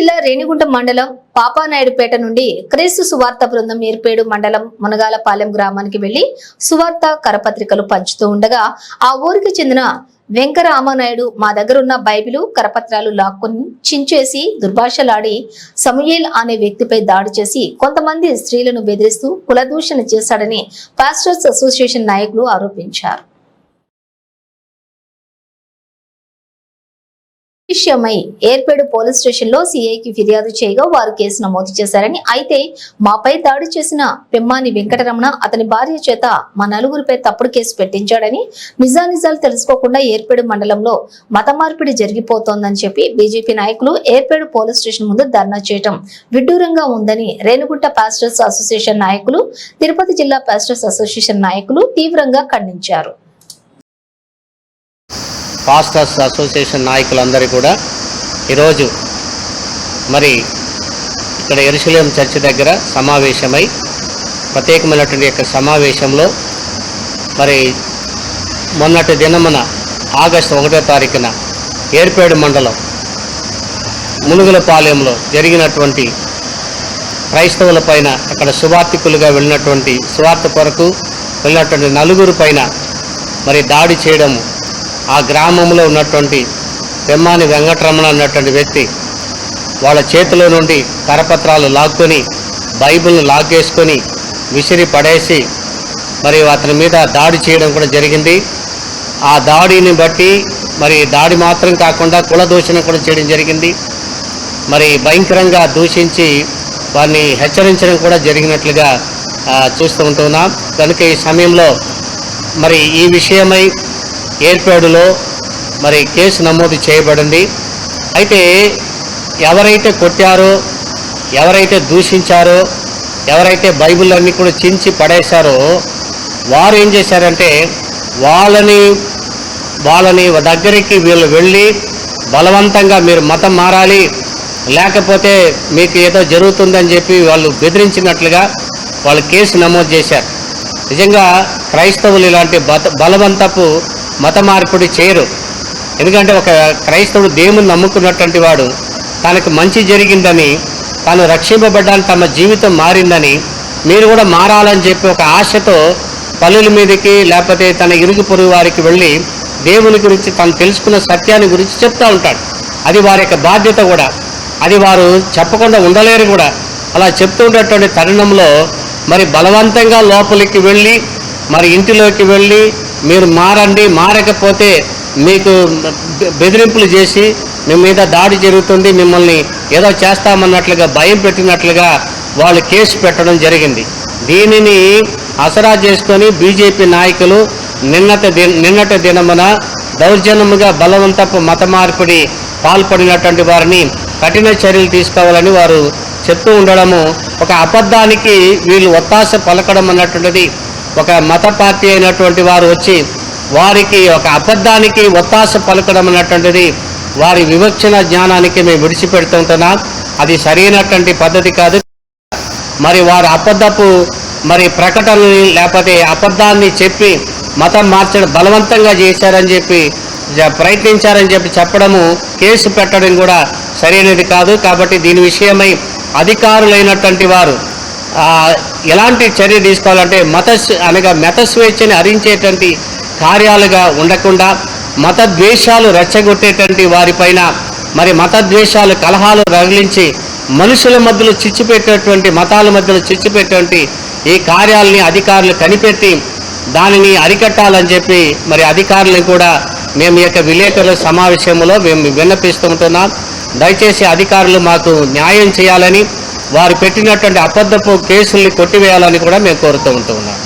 జిల్లా రేణిగుంట మండలం పాపానాయుడుపేట నుండి క్రీస్తు సువార్త బృందం ఏర్పేడు మండలం మునగాలపాలెం గ్రామానికి వెళ్లి సువార్త కరపత్రికలు పంచుతూ ఉండగా ఆ ఊరికి చెందిన వెంకరామనాయుడు మా దగ్గరున్న బైబిలు కరపత్రాలు లాక్కొని చించేసి దుర్భాషలాడి సమూయేల్ అనే వ్యక్తిపై దాడి చేసి కొంతమంది స్త్రీలను బెదిరిస్తూ కులదూషణ చేశాడని పాస్టర్స్ అసోసియేషన్ నాయకులు ఆరోపించారు. విషయమై ఏర్పేడు పోలీస్ స్టేషన్ లో సిఐకి ఫిర్యాదు చేయగా వారు కేసు నమోదు చేశారని, అయితే మాపై దాడి చేసిన పెమ్మాని వెంకటరమణ అతని భార్య చేత మా నలుగురిపై తప్పుడు కేసు పెట్టించాడని, నిజానిజాలు తెలుసుకోకుండా ఏర్పేడు మండలంలో మత మార్పిడి జరిగిపోతోందని చెప్పి బీజేపీ నాయకులు ఏర్పేడు పోలీస్ స్టేషన్ ముందు ధర్నా చేయడం విడ్డూరంగా ఉందని రేణిగుంట పాస్టర్స్ అసోసియేషన్ నాయకులు, తిరుపతి జిల్లా పాస్టర్స్ అసోసియేషన్ నాయకులు తీవ్రంగా ఖండించారు. పాస్టర్స్ అసోసియేషన్ నాయకులందరూ కూడా ఈరోజు మరి ఇక్కడ యెరూషలేం చర్చి దగ్గర సమావేశమై ప్రత్యేకమైనటువంటి యొక్క సమావేశంలో మరి మొన్నటి దినమున ఆగస్టు 1వ తారీఖున ఏర్పేడు మండలం మునుగులపాలెంలో జరిగినటువంటి క్రైస్తవుల పైన అక్కడ సువార్థికులుగా వెళ్ళినటువంటి సువార్త కొరకు వెళ్ళినటువంటి నలుగురు పైన మరి దాడి చేయడము, ఆ గ్రామంలో ఉన్నటువంటి పెమ్మాని వెంకటరమణ అన్నటువంటి వ్యక్తి వాళ్ళ చేతిలో నుండి కరపత్రాలు లాక్కొని బైబిల్ను లాగేసుకొని విసిరి పడేసి మరి అతని మీద దాడి చేయడం కూడా జరిగింది. ఆ దాడిని బట్టి మరి దాడి మాత్రం కాకుండా కుల దూషణ కూడా చేయడం జరిగింది. మరి భయంకరంగా దూషించి వారిని హెచ్చరించడం కూడా జరిగినట్లుగా చూస్తూ ఉంటున్నాం. కనుక ఈ సమయంలో మరి ఈ విషయమై ఏర్పేడులో మరి కేసు నమోదు చేయబడింది. అయితే ఎవరైతే కొట్టారో, ఎవరైతే దూషించారో, ఎవరైతే బైబిల్ అన్నీ కూడా చించి పడేశారో వారు ఏం చేశారంటే వాళ్ళని దగ్గరికి వీళ్ళు వెళ్ళి బలవంతంగా మీరు మతం మారాలి, లేకపోతే మీకు ఏదో జరుగుతుందని చెప్పి వాళ్ళు బెదిరించినట్లుగా వాళ్ళు కేసు నమోదు చేశారు. నిజంగా క్రైస్తవులు ఇలాంటి బలవంతపు మత మార్పిడి చేయరు. ఎందుకంటే ఒక క్రైస్తవుడు దేవుని నమ్ముకున్నటువంటి వాడు తనకు మంచి జరిగిందని, తాను రక్షింపబడ్డానికి తమ జీవితం మారిందని, మీరు కూడా మారాలని చెప్పి ఒక ఆశతో పల్లెల మీదకి లేకపోతే తన ఇరుగు పొరుగు వారికి వెళ్ళి దేవుని గురించి తను తెలుసుకున్న సత్యాన్ని గురించి చెప్తూ ఉంటాడు. అది వారి యొక్క బాధ్యత కూడా, అది వారు చెప్పకుండా ఉండలేరు కూడా. అలా చెప్తూ ఉన్నటువంటి తరుణంలో మరి బలవంతంగా లోపలికి వెళ్ళి మరి ఇంటిలోకి వెళ్ళి మీరు మారండి, మారకపోతే మీకు బెదిరింపులు చేసి మీ మీద దాడి జరుగుతుంది, మిమ్మల్ని ఏదో చేస్తామన్నట్లుగా భయం పెట్టినట్లుగా వాళ్ళు కేసు పెట్టడం జరిగింది. దీనిని ఆసరా చేసుకొని బీజేపీ నాయకులు నిన్నటి దినమున దౌర్జన్యముగా బలవంతపు మత మార్పిడి పాల్పడినటువంటి వారిని కఠిన చర్యలు తీసుకోవాలని వారు చెప్తూ ఉండడము, ఒక అబద్ధానికి వీళ్ళు ఒత్తాస పలకడం అన్నటువంటిది, ఒక మత పార్టీ అయినటువంటి వారు వచ్చి వారికి ఒక అబద్ధానికి ఒత్తాస పలకడం అన్నటువంటిది వారి వివక్షణ జ్ఞానానికి మేము విడిచిపెడుతుంటున్నాం. అది సరైనటువంటి పద్ధతి కాదు. మరి వారు అబద్ధపు మరి ప్రకటనని లేకపోతే అబద్ధాన్ని చెప్పి మతం మార్చడం బలవంతంగా చేశారని చెప్పి ప్రయత్నించారని చెప్పి చెప్పడము, కేసు పెట్టడం కూడా సరైనది కాదు. కాబట్టి దీని విషయమై అధికారులైనటువంటి వారు ఎలాంటి చర్య తీసుకోవాలంటే మత స్వేచ్ఛని హరించేటువంటి కార్యాలుగా ఉండకుండా మత ద్వేషాలు రెచ్చగొట్టేటువంటి వారిపైన మరి మత ద్వేషాలు కలహాలు రగిలించి మనుషుల మధ్యలో చిచ్చుపెట్టేటువంటి మతాల మధ్యలో చిచ్చుపెట్టేటువంటి ఈ కార్యాలని అధికారులు కనిపెట్టి దానిని అరికట్టాలని చెప్పి మరి అధికారులను కూడా మేము ఈ యొక్క విలేకరుల సమావేశంలో మేము విన్నపిస్తుంటున్నాం. దయచేసి అధికారులు మాకు న్యాయం చేయాలని, వారు పెట్టినటువంటి అబద్ధపు కేసుల్ని కొట్టివేయాలని కూడా మేము కోరుతూ ఉంటున్నాం.